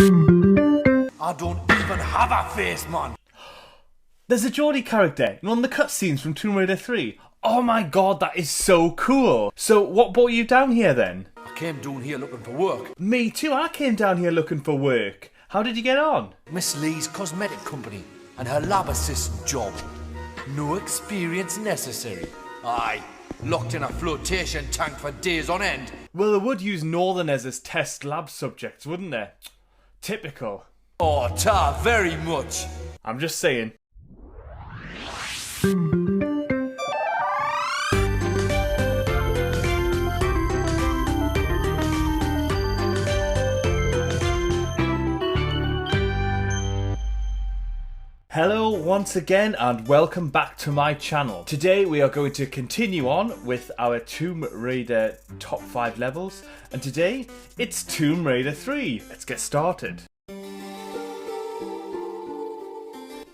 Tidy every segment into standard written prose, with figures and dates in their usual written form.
I don't even have a face, man. There's a Geordie character in one of the cutscenes from Tomb Raider 3. Oh my god, that is so cool. So what brought you down here then? I came down here looking for work. Me too, I came down here looking for work. How did you get on? Miss Lee's cosmetic company and her lab assistant job. No experience necessary. Aye, locked in a flotation tank for days on end. Well, they would use Northerners as test lab subjects, wouldn't they? Typical. Oh, ta, very much. I'm just saying. Hello once again and welcome back to my channel. Today we are going to continue on with our Tomb Raider top 5 levels, and today it's Tomb Raider 3. Let's get started.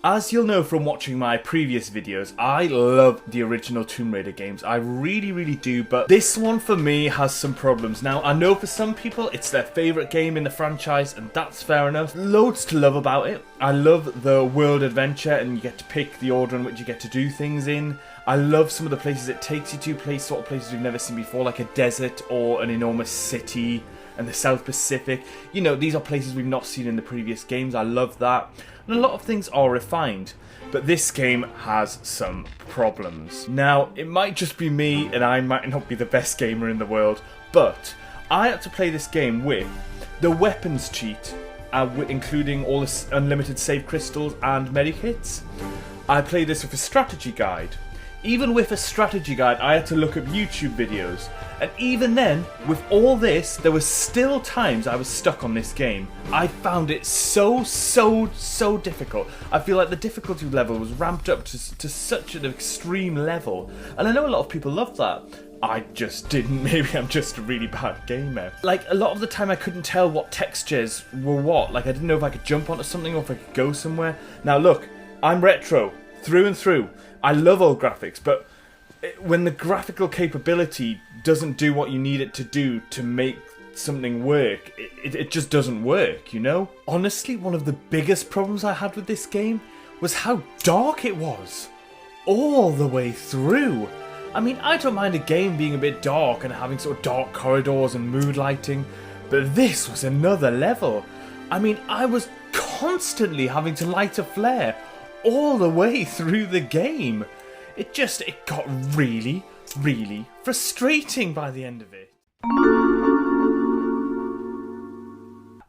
As you'll know from watching my previous videos, I love the original Tomb Raider games. I really do, but this one for me has some problems. Now, I know for some people it's their favourite game in the franchise, and that's fair enough. Loads to love about it. I love the world adventure, and you get to pick the order in which you get to do things in. I love some of the places it takes you to, sort of places we've never seen before, like a desert or an enormous city and the South Pacific. You know, these are places we've not seen in the previous games. I love that. And a lot of things are refined, but this game has some problems. Now, it might just be me, and I might not be the best gamer in the world, but I had to play this game with the weapons cheat, including all the unlimited save crystals and medikits. I played this with a strategy guide. Even with a strategy guide, I had to look up YouTube videos. And even then, with all this, there were still times I was stuck on this game. I found it so difficult. I feel like the difficulty level was ramped up to such an extreme level. And I know a lot of people love that. I just didn't. Maybe I'm just a really bad gamer. Like, a lot of the time I couldn't tell what textures were what. Like, I didn't know if I could jump onto something or if I could go somewhere. Now look, I'm retro, through and through. I love old graphics, but when the graphical capability doesn't do what you need it to do to make something work, it just doesn't work, you know? Honestly, one of the biggest problems I had with this game was how dark it was. All the way through. I mean, I don't mind a game being a bit dark and having sort of dark corridors and mood lighting, but this was another level. I mean, I was constantly having to light a flare all the way through the game. It got really frustrating by the end of it.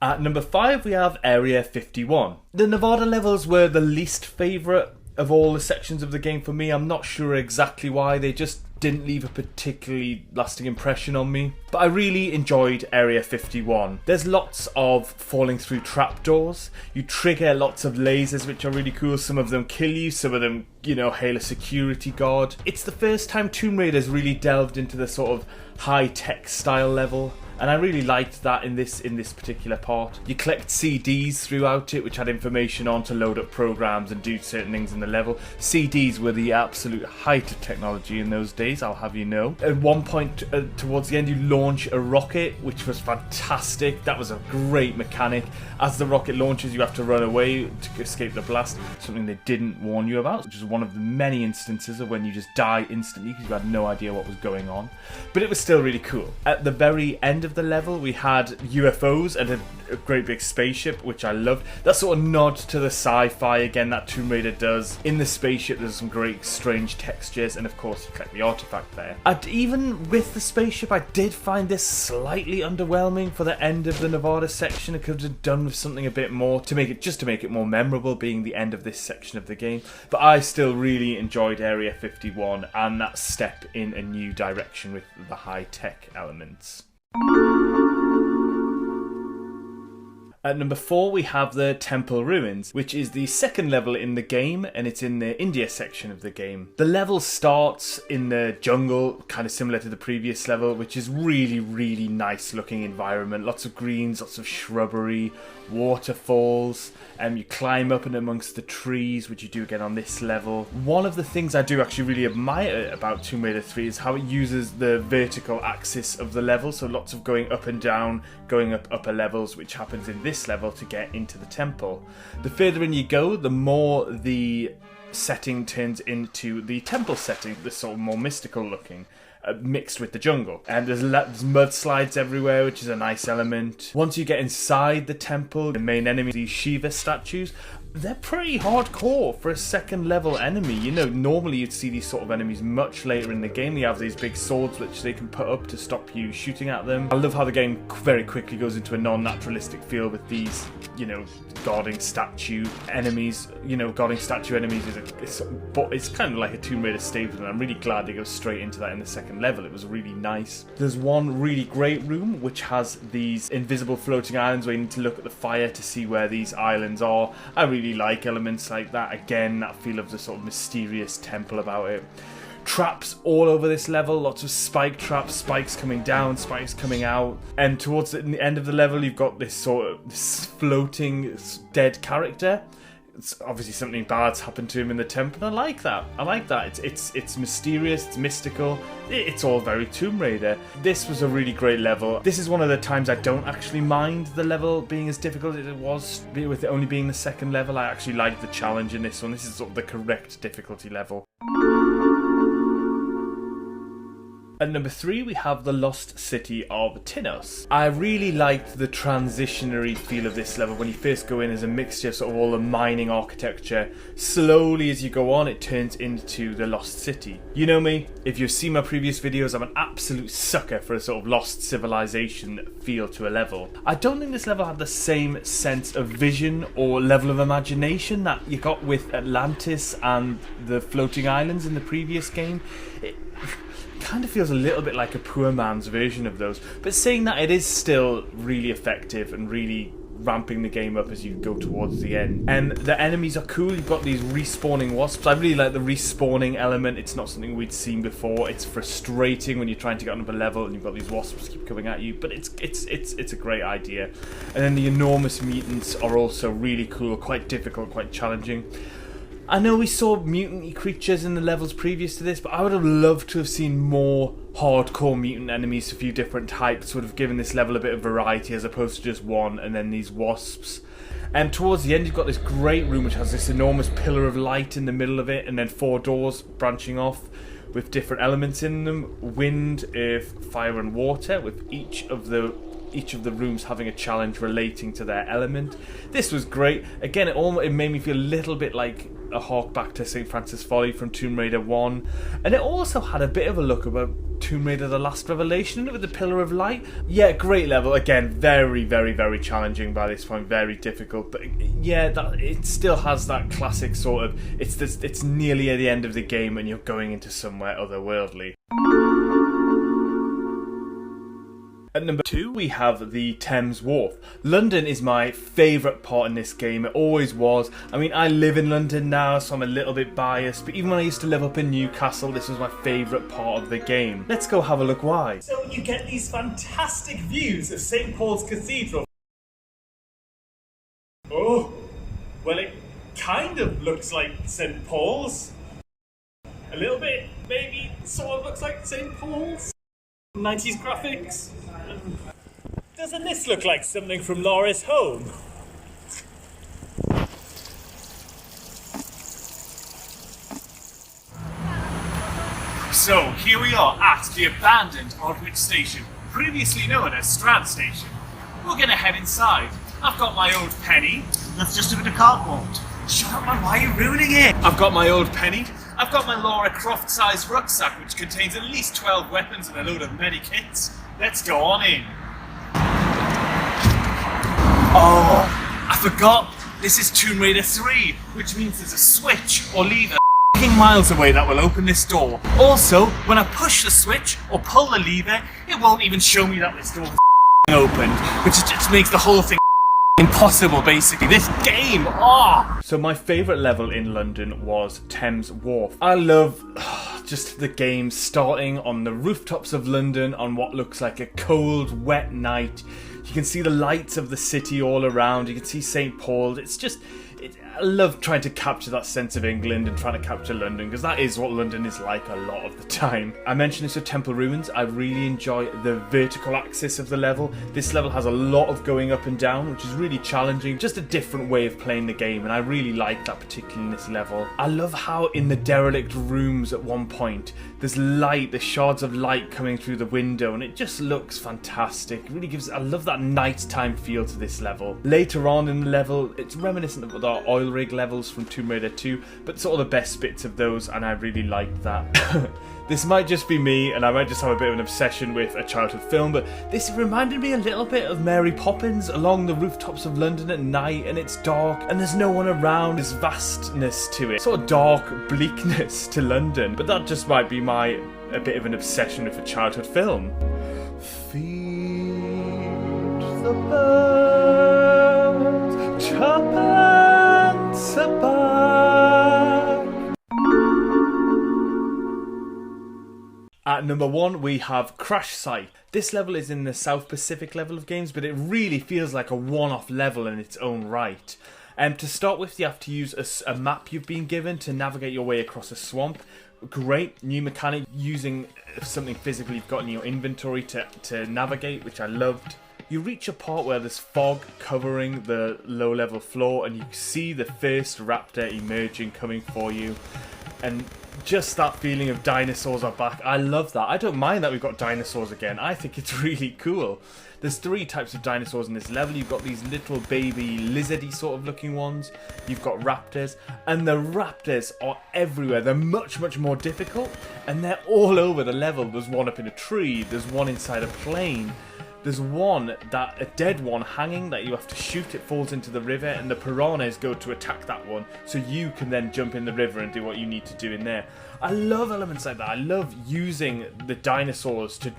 At number 5 we have Area 51. The Nevada levels were the least favourite of all the sections of the game for me. I'm not sure exactly why, they just didn't leave a particularly lasting impression on me. But I really enjoyed Area 51. There's lots of falling through trapdoors. You trigger lots of lasers, which are really cool. Some of them kill you, some of them, you know, hail a security guard. It's the first time Tomb Raider's really delved into the sort of high-tech style level, and I really liked that in this particular part. You collect CDs throughout it, which had information on to load up programs and do certain things in the level. CDs were the absolute height of technology in those days, I'll have you know. At one point towards the end, you launch a rocket, which was fantastic. That was a great mechanic. As the rocket launches, you have to run away to escape the blast, something they didn't warn you about, which is one of the many instances of when you just die instantly because you had no idea what was going on. But it was still really cool. At the very end of the level, we had UFOs and a great big spaceship, which I loved. That sort of nod to the sci-fi again that Tomb Raider does. In the spaceship there's some great strange textures, and of course you collect the artifact there. And even with the spaceship, I did find this slightly underwhelming for the end of the Nevada section. It could have done with something a bit more to make it more memorable, being the end of this section of the game. But I still really enjoyed Area 51 and that step in a new direction with the high-tech elements. At number 4 we have the Temple Ruins, which is the second level in the game, and it's in the India section of the game. The level starts in the jungle, kind of similar to the previous level, which is really nice looking environment. Lots of greens, lots of shrubbery, waterfalls, and you climb up and amongst the trees, which you do again on this level. One of the things I do actually really admire about Tomb Raider 3 is how it uses the vertical axis of the level, so lots of going up and down, going up upper levels, which happens in this this level to get into the temple. The further in you go, the more the setting turns into the temple setting, the sort of more mystical looking, mixed with the jungle. And there's mudslides everywhere, which is a nice element. Once you get inside the temple, the main enemy, these Shiva statues, they're pretty hardcore for a second level enemy. You know, normally you'd see these sort of enemies much later in the game. They have these big swords which they can put up to stop you shooting at them. I love how the game very quickly goes into a non-naturalistic feel with these, you know, guarding statue enemies. You know, guarding statue enemies it's kind of like a Tomb Raider staple, and I'm really glad they go straight into that in the second level. It was really nice. There's one really great room which has these invisible floating islands where you need to look at the fire to see where these islands are. I really like elements like that. Again, that feel of the sort of mysterious temple about it. Traps all over this level, lots of spike traps, spikes coming down, spikes coming out, and towards the end of the level you've got this sort of floating dead character. It's obviously something bad's happened to him in the temple. I like that. It's mysterious, it's mystical, it's all very Tomb Raider. This was a really great level. This is one of the times I don't actually mind the level being as difficult as it was, with it only being the second level. I actually like the challenge in this one. This is sort of the correct difficulty level. At number 3, we have the lost city of TINNOS. I really liked the transitionary feel of this level when you first go in as a mixture of sort of all the mining architecture. Slowly as you go on, it turns into the lost city. You know me, if you've seen my previous videos, I'm an absolute sucker for a sort of lost civilization feel to a level. I don't think this level had the same sense of vision or level of imagination that you got with Atlantis and the floating islands in the previous game. It kind of feels a little bit like a poor man's version of those, but saying that, it is still really effective and really ramping the game up as you go towards the end. And the enemies are cool. You've got these respawning wasps. I really like the respawning element. It's not something we'd seen before. It's frustrating when you're trying to get on a level and you've got these wasps keep coming at you, but it's a great idea. And then the enormous mutants are also really cool, quite difficult, quite challenging. I know we saw mutant creatures in the levels previous to this, but I would have loved to have seen more hardcore mutant enemies, a few different types, would have given this level a bit of variety as opposed to just one, and then these wasps. And towards the end you've got this great room which has this enormous pillar of light in the middle of it, and then 4 doors branching off with different elements in them: wind, earth, fire and water, with each of the rooms having a challenge relating to their element. This was great. Again, it made me feel a little bit like a hark back to St. Francis Folly from Tomb Raider 1. And it also had a bit of a look about Tomb Raider The Last Revelation with the Pillar of Light. Yeah, great level. Again, very, very, very challenging by this point. Very difficult. But yeah, it still has that classic sort of, it's nearly at the end of the game and you're going into somewhere otherworldly. At number 2, we have the Thames Wharf. London is my favourite part in this game. It always was. I mean, I live in London now, so I'm a little bit biased, but even when I used to live up in Newcastle, this was my favourite part of the game. Let's go have a look why. So you get these fantastic views of St. Paul's Cathedral. Oh, well, it kind of looks like St. Paul's. A little bit, maybe, sort of looks like St. Paul's. 90s graphics. Doesn't this look like something from Laura's home? So here we are at the abandoned Aldwych Station, previously known as Strand Station. We're gonna head inside. I've got my old penny. That's just a bit of cardboard. Shut up, man, why are you ruining it? I've got my old penny. I've got my Lara Croft-sized rucksack, which contains at least 12 weapons and a load of medikits. Let's go on in. Oh, I forgot. This is Tomb Raider 3, which means there's a switch or lever miles away that will open this door. Also, when I push the switch or pull the lever, it won't even show me that this door is opened, which just makes the whole thing impossible, basically. This game, So my favourite level in London was Thames Wharf. I love just the game starting on the rooftops of London on what looks like a cold, wet night. You can see the lights of the city all around. You can see St. Paul's. I love trying to capture that sense of England and trying to capture London, because that is what London is like a lot of the time. I mentioned this with Temple Ruins. I really enjoy the vertical axis of the level. This level has a lot of going up and down, which is really challenging. Just a different way of playing the game, and I really like that particularly in this level. I love how in the derelict rooms at one point, there's light, the shards of light coming through the window, and it just looks fantastic. It really gives, I love that nighttime feel to this level. Later on in the level, it's reminiscent of our oil rig levels from Tomb Raider 2, but sort of the best bits of those, and I really like that. This might just be me, and I might just have a bit of an obsession with a childhood film, but this reminded me a little bit of Mary Poppins along the rooftops of London at night, and it's dark, and there's no one around. There's vastness to it, sort of dark bleakness to London, but that just might be a bit of an obsession with a childhood film. Feed the birds, tuppence a bag. At number 1, we have Crash Site. This level is in the South Pacific level of games, but it really feels like a one-off level in its own right. To start with, you have to use a map you've been given to navigate your way across a swamp. Great new mechanic, using something physical you've got in your inventory to navigate, which I loved. You reach a part where there's fog covering the low-level floor, and you see the first raptor emerging, coming for you. And just that feeling of dinosaurs are back. I love that. I don't mind that we've got dinosaurs again. I think it's really cool. There's 3 types of dinosaurs in this level. You've got these little baby lizardy sort of looking ones. You've got raptors. And the raptors are everywhere. They're much, much more difficult. And they're all over the level. There's one up in a tree. There's one inside a plane. There's one, a dead one hanging that you have to shoot. It falls into the river, and the piranhas go to attack that one, so you can then jump in the river and do what you need to do in there. I love elements like that. I love using the dinosaurs to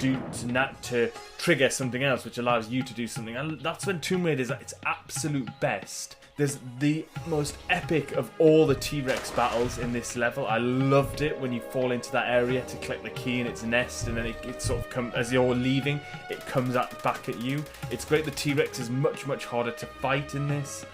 trigger something else, which allows you to do something. And that's when Tomb Raider is at its absolute best. There's the most epic of all the T-Rex battles in this level. I loved it when you fall into that area to collect the key in its nest, and then it sort of comes, as you're leaving, it comes back at you. It's great. The T-Rex is much, much harder to fight in this.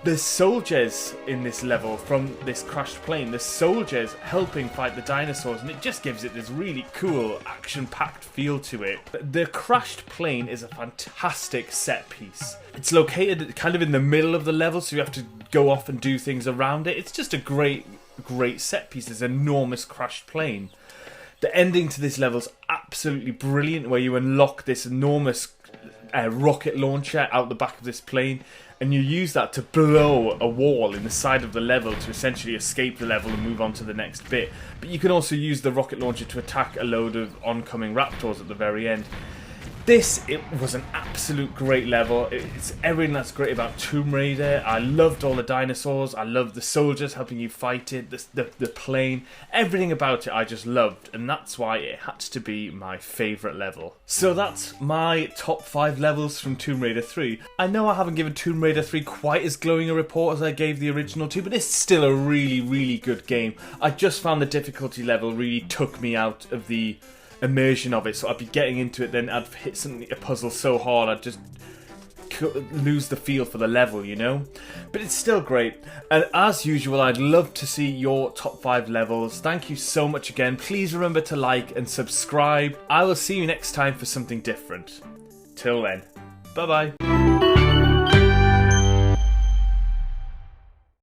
There's soldiers in this level from this crashed plane. There's soldiers helping fight the dinosaurs, and it just gives it this really cool, action-packed feel to it. The crashed plane is a fantastic set piece. It's located kind of in the middle of the level, so you have to go off and do things around it. It's just a great set piece. This enormous crashed plane. The ending to this level is absolutely brilliant, where you unlock this enormous rocket launcher out the back of this plane, and you use that to blow a wall in the side of the level to essentially escape the level and move on to the next bit. But you can also use the rocket launcher to attack a load of oncoming raptors at the very end. It was an absolute great level. It's everything that's great about Tomb Raider. I loved all the dinosaurs. I loved the soldiers helping you fight it. The plane. Everything about it I just loved. And that's why it had to be my favourite level. So that's my top 5 levels from Tomb Raider 3. I know I haven't given Tomb Raider 3 quite as glowing a report as I gave the original 2, but it's still a really, really good game. I just found the difficulty level really took me out of the immersion of it, so I'd be getting into it, then I'd hit a puzzle so hard I'd just lose the feel for the level, you know? But it's still great, and as usual, I'd love to see your top 5 levels. Thank you so much again. Please remember to like and subscribe. I will see you next time for something different. Till then, bye bye.